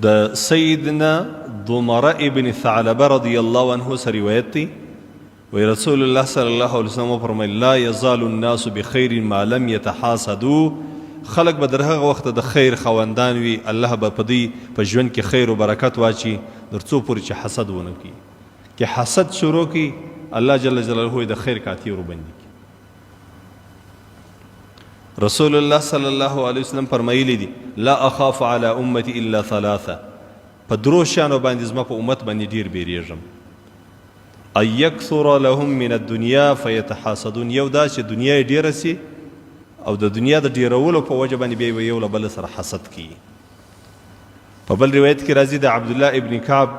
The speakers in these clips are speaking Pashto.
د سیدنا ضمره ابن ثعلبه رضی الله عنه سره روایت دی وی رسول الله صلی الله علیه وسلم فرمایي لا یزال الناس بخیر ما لم يتحاسدوا خلق به در هغه وخت د خیر خوندان وي الله به په دې په ژوند کې خیر او برکت واچي تر څو پورې چې حسد ونه کړي که حسد شروع کړي الله جل جلاله د خیر کاتی وربندي رسول الله صلی الله علیه وسلم فرمایلی دي لا اخاف على امتي الا ثلاثه په درو شانو باندې زما په امت باندې ډیر بیریږم ان یکثر لهم من الدنيا فيتحاسدون یو دا چې دنیا ډیره سي او د دنیا د ډیرولو په وجه باندې به یو له بل سره حسد کوي په بل روایت کې راځي د عبد الله ابن كعب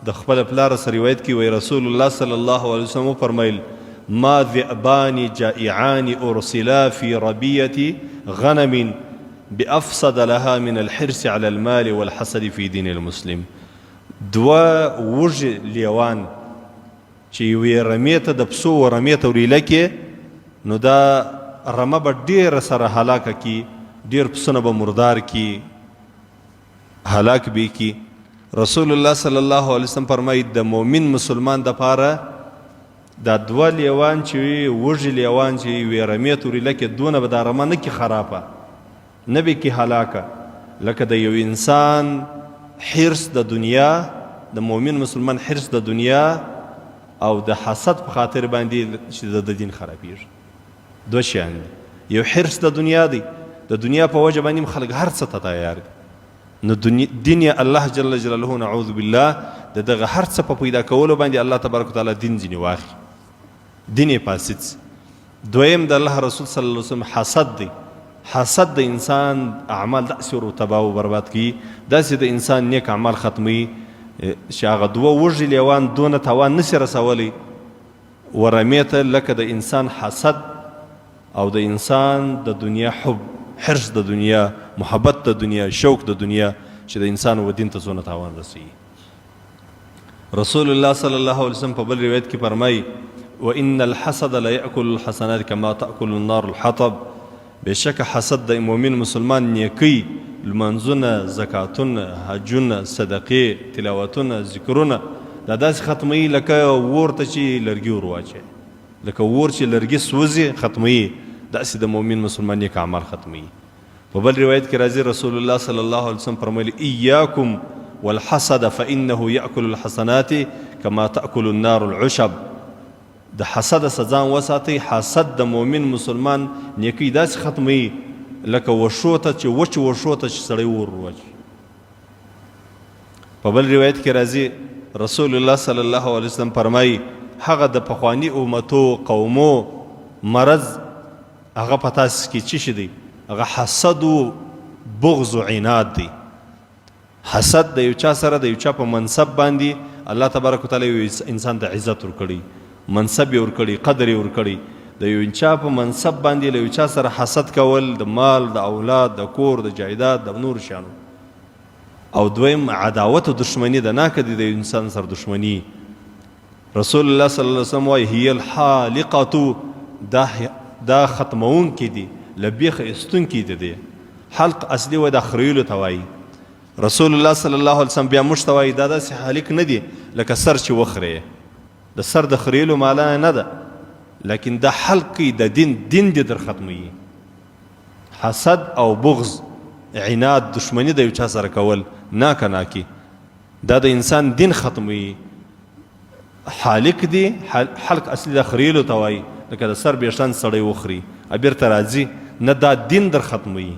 د خپل پلار سره روایت کې وی رسول الله صلی الله علیه وسلم فرمایل ما ذئبان جائعان ارسلا في ربية غنم بافسد لها من الحرص على المال والحسد في دين المسلم دوا وج لیوان چې وی رمیته د پسو و رمیته وریله کې نو دا رمه به ډیر سره هلاکه کی ډیر پسونه به مردار کی هلاک به کی رسول الله صلی الله علیه وسلم فرمایي د مؤمن مسلمان د پاره دا دوا لیوان چې وږي لیوان چې وی رمیت وریله کې دونه به دا رمه نه کی خرابه نه به کی هلاکه لکه د یو انسان حرص د دنیا د مؤمن مسلمان حرص د دنیا او د حسد په خاطر باندې چې د دین خرابېږي دو شیان دي یو حرص د دنیا دی د دنیا په وجه باندې خلک هر څه ته تیار دي نو دین الله جل جلاله نعوذ بالله د دغه هر څه په پیدا کولو باندې الله تبارک وتعالی دین ځینې واخلي دین یې فاسد دویم د الله رسول صلی الله علیه وسلم حسد دی حسد د انسان اعمال داسې ورو تباه و برباد کوي داسې د انسان نیک اعمال ختموي چې هغه دوه وږي لیوان دونه توان نشي رسولی ورمیته لکه د انسان حسد او د انسان د دنیا حب حرص د دنیا محبت د دنیا شوق د دنیا چې د انسان و دین ته څونه تاوان رسوي رسول الله صلی الله علیه وسلم په بل روایت کې فرمایي وان الحسد لا ياكل الحسنات كما تاكل النار الحطب بشک حسد د مؤمن مسلمان نیکی لمنځونه زکاتونه حجونه صدقې تلاوتونه ذکرونه دا داسې ختموي لکه اور ته چې لرګي ور واچوي لکه اور چې لرګي سوځي ختموي داسې د مؤمن مسلمان نیک اعمال ختموي په بل روایت کې راځي رسول الله صلی الله علیه وسلم فرمایي اياکم والحسد فانه ياكل الحسنات كما تاكل النار العشب د حسد سزان وساتي حسد د مؤمن مسلمان نیکی داسې ختموي لکه وشو ته چې وچ وشو ته چې سړی ور واچوي په بل روایت کې راځي رسول الله صلی الله علیه وسلم فرمایي هغه د پخواني امتو قومو مرض هغه په تاسو کې څه شي دی هغه حسد و بغض و عناد دی حسد د یو چا سره د یو چا په منصب باندې الله تبارک وتعالی انسان د عزت ورکړي منصب یې ورکړي قدر یې ورکړي د یو چا په منصب باندې له یو چا سره حسد کول د مال د اولاد د کور د جایداد د نور شانو او دویم عداوت و دشمنی د ناکه د انسان سره دشمنی رسول الله صلی الله علیه وسلم وایي هي الحالقه دا ختمون کې دي لبیخ استون کې دي حلق اصلي و د خریلو توای رسول الله صلی الله علیه وسلم بیا مشتوي دا داسې حالق نه دي لکه سر چې وخره د سر د خریلو مالا نه ده لكن دا حلقي دا دین دي در ختمي حسد او بغض عناد دشمنی د یو چا سره کول ناکي دا د انسان دین ختمي حالق دي حلق اصلي د خریلو توای لکه د سر بیشتن سړی وخري ابیر ترازی نه دا دین در ختمي